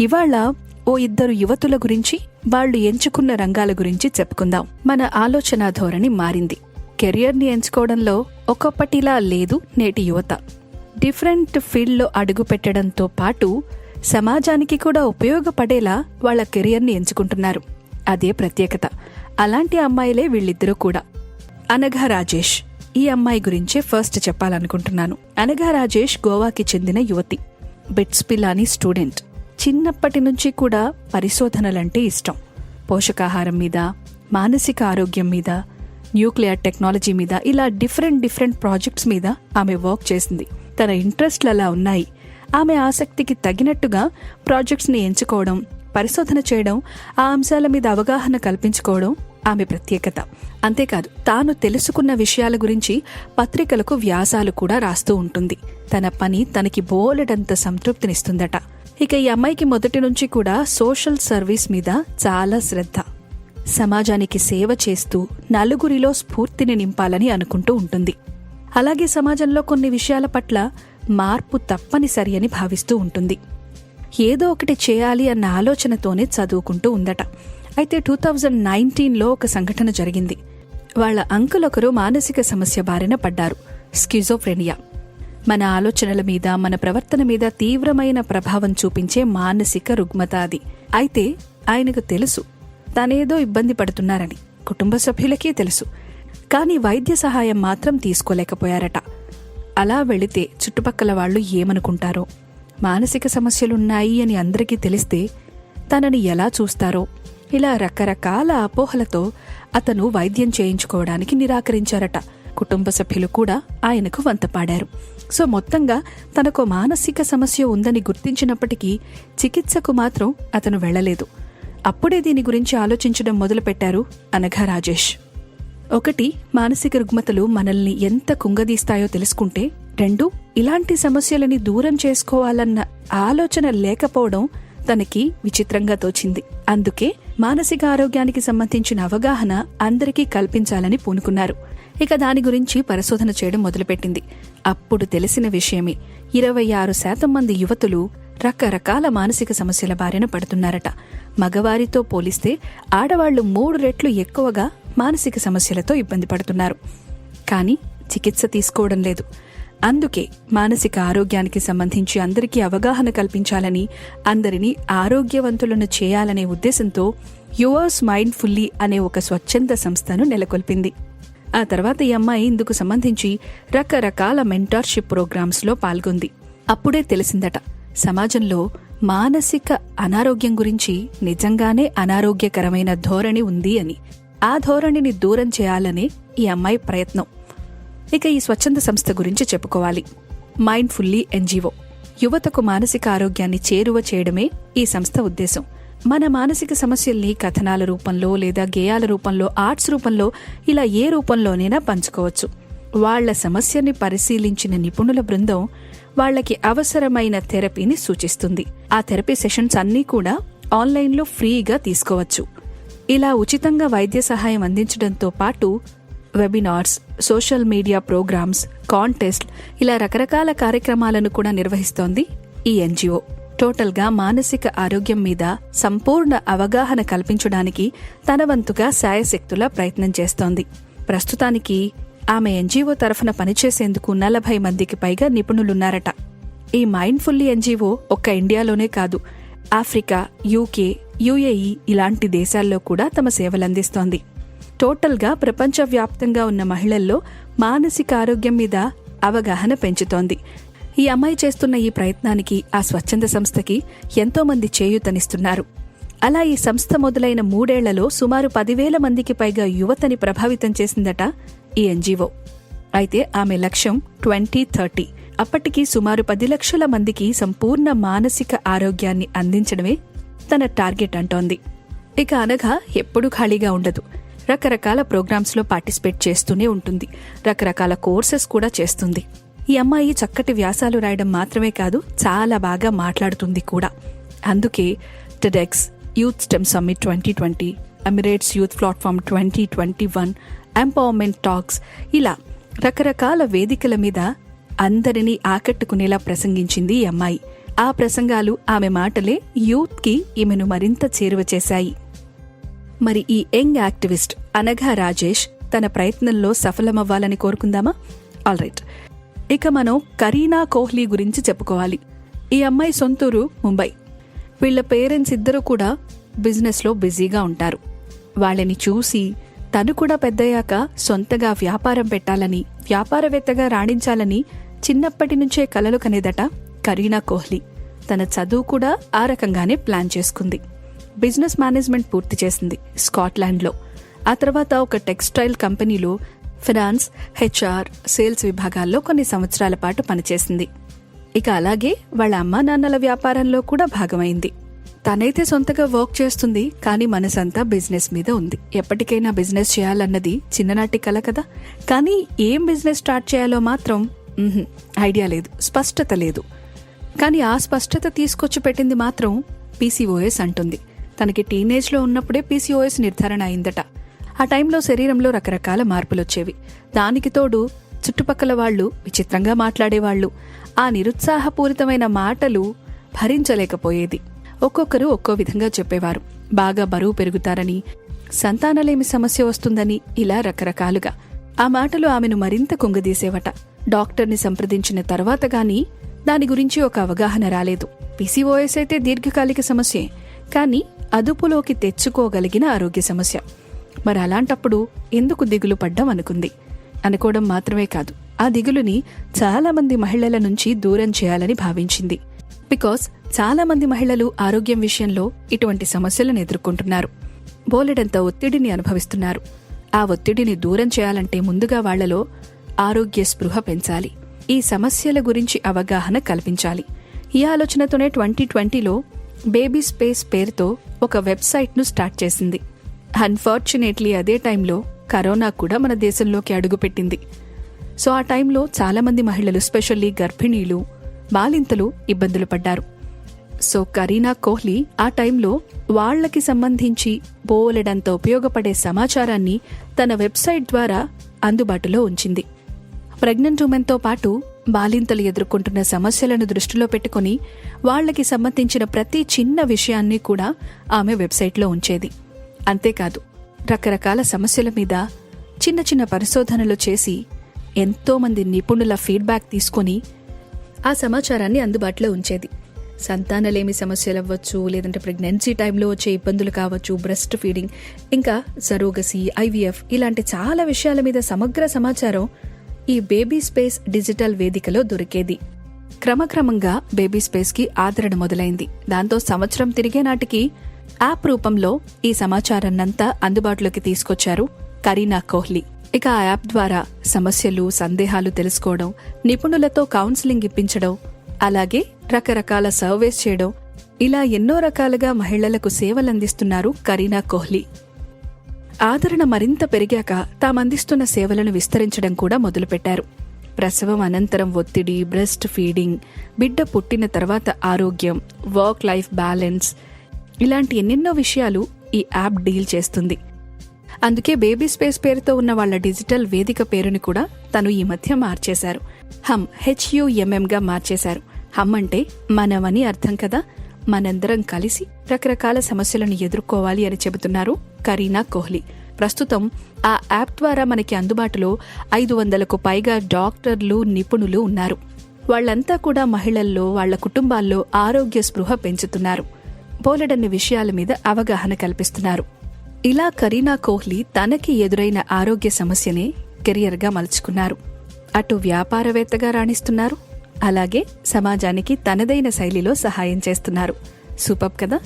ఇవాళ ఓ ఇద్దరు యువతుల గురించి, వాళ్ళు ఎంచుకున్న రంగాల గురించి చెప్పుకుందాం. మన ఆలోచన ధోరణి మారింది. కెరియర్ని ఎంచుకోవడంలో ఒకప్పటిలా లేదు నేటి యువత. డిఫరెంట్ ఫీల్డ్లో అడుగు పెట్టడంతో పాటు సమాజానికి కూడా ఉపయోగపడేలా వాళ్ళ కెరియర్ని ఎంచుకుంటున్నారు. అదే ప్రత్యేకత. అలాంటి అమ్మాయిలే వీళ్ళిద్దరూ కూడా. అనఘ రాజేష్, ఈ అమ్మాయి గురించే ఫస్ట్ చెప్పాలనుకుంటున్నాను. అనఘ రాజేష్ గోవాకి చెందిన యువతి. BITS Pilani student. చిన్నప్పటి నుంచి కూడా పరిశోధనలంటే ఇష్టం. పోషకాహారం మీద, మానసిక ఆరోగ్యం మీద, న్యూక్లియర్ టెక్నాలజీ మీద, ఇలా డిఫరెంట్ ప్రాజెక్ట్స్ మీద ఆమె వర్క్ చేసింది. తన ఇంట్రెస్ట్లు అలా ఉన్నాయి. ఆమె ఆసక్తికి తగినట్టుగా ప్రాజెక్ట్స్ని ఎంచుకోవడం, పరిశోధన చేయడం, ఆ అంశాల మీద అవగాహన కల్పించుకోవడం ఆమె ప్రత్యేకత. అంతేకాదు, తాను తెలుసుకున్న విషయాల గురించి పత్రికలకు వ్యాసాలు కూడా రాస్తూ ఉంటుంది. తన పని తనకి బోలెడంత సంతృప్తినిస్తుందట. ఇక ఈ అమ్మాయికి మొదటి నుంచి కూడా సోషల్ సర్వీస్ మీద చాలా శ్రద్ధ. సమాజానికి సేవ చేస్తూ నలుగురిలో స్ఫూర్తిని నింపాలని అనుకుంటూ ఉంటుంది. అలాగే సమాజంలో కొన్ని విషయాల పట్ల మార్పు తప్పనిసరి అని భావిస్తూ ఉంటుంది. ఏదో ఒకటి చేయాలి అన్న ఆలోచనతోనే చదువుకుంటూ ఉందట. అయితే 2019లో ఒక సంఘటన జరిగింది. వాళ్ల అంకుల్ ఒకరు మానసిక సమస్య బారిన పడ్డారు. స్కిజోఫ్రెనియా. మన ఆలోచనల మీద, మన ప్రవర్తన మీద తీవ్రమైన ప్రభావం చూపించే మానసిక రుగ్మత అది. అయితే ఆయనకు తెలుసు తానేదో ఇబ్బంది పడుతున్నారని. కుటుంబ సభ్యులకే తెలుసు. కానీ వైద్య సహాయం మాత్రం తీసుకోలేకపోయారట. అలా వెళితే చుట్టుపక్కల వాళ్లు ఏమనుకుంటారో, మానసిక సమస్యలున్నాయి అని అందరికీ తెలిస్తే తనని ఎలా చూస్తారో, ఇలా రకరకాల అపోహలతో అతను వైద్యం చేయించుకోవడానికి నిరాకరించారట. కుటుంబ సభ్యులు కూడా ఆయనకు వంతపాడారు. సో మొత్తంగా తనకు మానసిక సమస్య ఉందని గుర్తించినప్పటికీ చికిత్సకు మాత్రం అతను వెళ్లలేదు. అప్పుడే దీని గురించి ఆలోచించడం మొదలుపెట్టారు అనఘ రాజేష్. 1, మానసిక రుగ్మతలు మనల్ని ఎంత కుంగదీస్తాయో తెలుసుకుంటే, 2, ఇలాంటి సమస్యలని దూరం చేసుకోవాలన్న ఆలోచన లేకపోవడం తనకి విచిత్రంగా తోచింది. అందుకే మానసిక ఆరోగ్యానికి సంబంధించిన అవగాహన అందరికీ కల్పించాలని పూనుకున్నారు. ఇక దాని గురించి పరిశోధన చేయడం మొదలుపెట్టింది. అప్పుడు తెలిసిన విషయమే, 26% మంది యువతులు రకరకాల మానసిక సమస్యల బారిన పడుతున్నారట. మగవారితో పోలిస్తే ఆడవాళ్లు 3 రెట్లు ఎక్కువగా మానసిక సమస్యలతో ఇబ్బంది పడుతున్నారు. కానీ చికిత్స తీసుకోవడం లేదు. అందుకే మానసిక ఆరోగ్యానికి సంబంధించి అందరికీ అవగాహన కల్పించాలని, అందరినీ ఆరోగ్యవంతులను చేయాలనే ఉద్దేశంతో యువర్స్ మైండ్ఫుల్లీ అనే ఒక స్వచ్ఛంద సంస్థను నెలకొల్పింది. ఆ తర్వాత ఈ అమ్మాయి ఇందుకు సంబంధించి రకరకాల మెంటార్షిప్ ప్రోగ్రామ్స్లో పాల్గొంది. అప్పుడే తెలిసిందట, సమాజంలో మానసిక అనారోగ్యం గురించి నిజంగానే అనారోగ్యకరమైన ధోరణి ఉంది అని. ఆ ధోరణిని దూరం చేయాలనే ఈ అమ్మాయి ప్రయత్నం. ఇక ఈ స్వచ్ఛంద సంస్థ గురించి చెప్పుకోవాలి. Mindfully NGO. యువతకు మానసిక ఆరోగ్యాన్ని చేరువ చేయడమే ఈ సంస్థ ఉద్దేశం. మన మానసిక సమస్యల్ని కథనాల రూపంలో, లేదా గేయాల రూపంలో, ఆర్ట్స్ రూపంలో, ఇలా ఏ రూపంలోనైనా పంచుకోవచ్చు. వాళ్ల సమస్యని పరిశీలించిన నిపుణుల బృందం వాళ్లకి అవసరమైన థెరపీని సూచిస్తుంది. ఆ థెరపీ సెషన్స్ అన్నీ కూడా ఆన్లైన్లో ఫ్రీగా తీసుకోవచ్చు. ఇలా ఉచితంగా వైద్య సహాయం అందించడంతో పాటు webinars, social media programmes, contest, ఇలా రకరకాల కార్యక్రమాలను కూడా నిర్వహిస్తోంది ఈ ఎన్జీఓ. టోటల్గా మానసిక ఆరోగ్యం మీద సంపూర్ణ అవగాహన కల్పించడానికి తన వంతుగా శాయశక్తులా ప్రయత్నం చేస్తోంది. ప్రస్తుతానికి ఆమె ఎన్జీఓ తరఫున పనిచేసేందుకు 40 మందికి పైగా నిపుణులున్నారట. ఈ మైండ్ఫుల్లీ ఎన్జీఓ ఒక్క ఇండియాలోనే కాదు, ఆఫ్రికా, యూకే, యుఏఈ ఇలాంటి దేశాల్లో కూడా తమ సేవలందిస్తోంది. టోటల్గా ప్రపంచవ్యాప్తంగా ఉన్న మహిళల్లో మానసిక ఆరోగ్యం మీద అవగాహన పెంచుతోంది. ఈ అమ్మాయి చేస్తున్న ఈ ప్రయత్నానికి, ఆ స్వచ్ఛంద సంస్థకి ఎంతో మంది చేయూతనిస్తున్నారు. అలా ఈ సంస్థ మొదలైన 3 ఏళ్లలో సుమారు 10,000 మందికి పైగా యువతని ప్రభావితం చేసిందట ఈ ఎన్జీఓ. అయితే ఆమె లక్ష్యం 2030. అప్పటికి సుమారు 10 లక్షల మందికి సంపూర్ణ మానసిక ఆరోగ్యాన్ని అందించడమే తన టార్గెట్ అంటోంది. ఇక అనఘ ఎప్పుడూ ఖాళీగా ఉండదు. రకరకాల ప్రోగ్రామ్స్లో పార్టిసిపేట్ చేస్తూనే ఉంటుంది. రకరకాల కోర్సెస్ కూడా చేస్తుంది. ఈ అమ్మాయి చక్కటి వ్యాసాలు రాయడం మాత్రమే కాదు, చాలా బాగా మాట్లాడుతుంది కూడా. అందుకే TEDx, youth stem summit 2020, Emirates youth platform 2021, empowerment talks, ఇలా రకరకాల వేదికల మీద అందరినీ ఆకట్టుకునేలా ప్రసంగించింది ఈ అమ్మాయి. ఆ ప్రసంగాలు, ఆమె మాటలే యూత్కి ఈమెను మరింత చేరువ చేశాయి. మరి ఈ యంగ్ యాక్టివిస్ట్ అనఘా రాజేష్ తన ప్రయత్నంలో సఫలమవ్వాలని కోరుకుందామా? ఆల్రైట్, ఇక మనం కరీనా కోహ్లీ గురించి చెప్పుకోవాలి. ఈ అమ్మాయి సొంతూరు ముంబై. వీళ్ల పేరెంట్స్ ఇద్దరూ కూడా బిజినెస్లో బిజీగా ఉంటారు. వాళ్ళని చూసి తను కూడా పెద్దయ్యాక సొంతగా వ్యాపారం పెట్టాలని, వ్యాపారవేత్తగా రాణించాలని చిన్నప్పటి నుంచే కలలు కనేదట కరీనా కోహ్లీ. తన చదువు కూడా ఆ రకంగానే ప్లాన్ చేసుకుంది. బిజినెస్ మేనేజ్మెంట్ పూర్తి చేసింది స్కాట్లాండ్లో. ఆ తర్వాత ఒక టెక్స్టైల్ కంపెనీలో ఫినాన్స్, హెచ్ఆర్, సేల్స్ విభాగాల్లో కొన్ని సంవత్సరాల పాటు పనిచేసింది. ఇక అలాగే వాళ్ళ అమ్మా నాన్నల వ్యాపారంలో కూడా భాగమైంది. తనైతే సొంతగా వర్క్ చేస్తుంది, కానీ మనసంతా బిజినెస్ మీద ఉంది. ఎప్పటికైనా బిజినెస్ చేయాలన్నది చిన్ననాటి కల కదా. కానీ ఏం బిజినెస్ స్టార్ట్ చేయాలో మాత్రం ఐడియా లేదు, స్పష్టత లేదు. కానీ ఆ స్పష్టత తీసుకొచ్చి పెట్టింది మాత్రం పీసీఓఎస్ అంటుంది. తనకి టీనేజ్లో ఉన్నప్పుడే పీసీఓఎస్ నిర్ధారణ అయిందట. ఆ టైంలో శరీరంలో రకరకాల మార్పులొచ్చేవి. దానికి తోడు చుట్టుపక్కల వాళ్లు విచిత్రంగా మాట్లాడేవాళ్లు. ఆ నిరుత్సాహపూరితమైన మాటలు భరించలేకపోయేది. ఒక్కొక్కరు ఒక్కో విధంగా చెప్పేవారు. బాగా బరువు పెరుగుతారని, సంతానలేమి సమస్య వస్తుందని, ఇలా రకరకాలుగా. ఆ మాటలు ఆమెను మరింత కుంగదీసేవట. డాక్టర్ని సంప్రదించిన తర్వాత గానీ దాని గురించి ఒక అవగాహన రాలేదు. పీసీఓఎస్ అయితే దీర్ఘకాలిక సమస్యే, కానీ అదుపులోకి తెచ్చుకోగలిగిన ఆరోగ్య సమస్య. మరి అలాంటప్పుడు ఎందుకు దిగులు పడ్డం అనుకుంది. అనుకోవడం మాత్రమే కాదు, ఆ దిగులుని చాలా మంది మహిళల నుంచి దూరం చేయాలని భావించింది. బికాస్ చాలా మంది మహిళలు ఆరోగ్యం విషయంలో ఇటువంటి సమస్యలను ఎదుర్కొంటున్నారు. బోలెడంత ఒత్తిడిని అనుభవిస్తున్నారు. ఆ ఒత్తిడిని దూరం చేయాలంటే ముందుగా వాళ్లలో ఆరోగ్య స్పృహ పెంచాలి. ఈ సమస్యల గురించి అవగాహన కల్పించాలి. ఈ ఆలోచనతోనే 2020లో బేబీ స్పేస్ పేరుతో ఒక వెబ్సైట్ను స్టార్ట్ చేసింది. అన్ఫార్చునేట్లీ అదే టైంలో కరోనా కూడా మన దేశంలోకి అడుగుపెట్టింది. సో ఆ టైంలో చాలా మంది మహిళలు, స్పెషల్లీ గర్భిణీలు, బాలింతలు ఇబ్బందులు పడ్డారు. సో కరీనా కోహ్లీ ఆ టైంలో వాళ్లకి సంబంధించి బోలెడంత ఉపయోగపడే సమాచారాన్ని తన వెబ్సైట్ ద్వారా అందుబాటులో ఉంచింది. ప్రెగ్నెంట్ ఉమెన్తో పాటు బాలింతలు ఎదుర్కొంటున్న సమస్యలను దృష్టిలో పెట్టుకుని వాళ్లకి సంబంధించిన ప్రతి చిన్న విషయాన్ని కూడా ఆమె వెబ్సైట్లో ఉంచేది. అంతేకాదు, రకరకాల సమస్యల మీద చిన్న చిన్న పరిశోధనలు చేసి ఎంతోమంది నిపుణుల ఫీడ్బ్యాక్ తీసుకుని ఆ సమాచారాన్ని అందుబాటులో ఉంచేది. సంతానలేమి సమస్యలవ్వచ్చు, లేదంటే ప్రెగ్నెన్సీ టైంలో వచ్చే ఇబ్బందులు కావచ్చు, బ్రెస్ట్ ఫీడింగ్, ఇంకా సరోగసీ, ఐవీఎఫ్, ఇలాంటి చాలా విషయాల మీద సమగ్ర సమాచారం ఈ బేబీ స్పేస్ డిజిటల్ వేదికలో దొరికేది. క్రమక్రమంగా బేబీ స్పేస్కి ఆదరణ మొదలైంది. దాంతో సంవత్సరం తిరిగే నాటికి యాప్ రూపంలో ఈ సమాచారాన్నంతా అందుబాటులోకి తీసుకొచ్చారు కరీనా కోహ్లీ. ఇక ఆ యాప్ ద్వారా సమస్యలు, సందేహాలు తెలుసుకోవడం, నిపుణులతో కౌన్సిలింగ్ ఇప్పించడం, అలాగే రకరకాల సర్వేస్ చేయడం, ఇలా ఎన్నో రకాలుగా మహిళలకు సేవలందిస్తున్నారు కరీనా కోహ్లీ. ఆదరణ మరింత పెరిగాక తామందిస్తున్న సేవలను విస్తరించడం కూడా మొదలుపెట్టారు. ప్రసవం అనంతరం ఒత్తిడి, బ్రెస్ట్ ఫీడింగ్, బిడ్డ పుట్టిన తర్వాత ఆరోగ్యం, వర్క్ లైఫ్ బ్యాలెన్స్, ఇలాంటి ఎన్నెన్నో విషయాలు ఈ యాప్ డీల్ చేస్తుంది. అందుకే బేబీ స్పేస్ పేరుతో ఉన్న వాళ్ల డిజిటల్ వేదిక పేరుని కూడా తను ఈ మధ్య మార్చేశారు. HUMMగా మార్చేశారు. హమ్ అంటే మనమని అర్థం కదా. మనందరం కలిసి రకరకాల సమస్యలను ఎదుర్కోవాలి అని చెబుతున్నారు కరీనా కోహ్లీ. ప్రస్తుతం ఆ యాప్ ద్వారా మనకి అందుబాటులో 500కు పైగా డాక్టర్లు, నిపుణులు ఉన్నారు. వాళ్లంతా కూడా మహిళల్లో, వాళ్ల కుటుంబాల్లో ఆరోగ్య స్పృహ పెంచుతున్నారు. బోలెడన్ని విషయాల మీద అవగాహన కల్పిస్తున్నారు. ఇలా కరీనా కోహ్లీ తనకి ఎదురైన ఆరోగ్య సమస్యనే కెరియర్గా మలుచుకున్నారు. అటు వ్యాపారవేత్తగా రాణిస్తున్నారు, అలాగే సమాజానికి తనదైన శైలిలో సహాయం చేస్తున్నారు. సూపర్ కదా.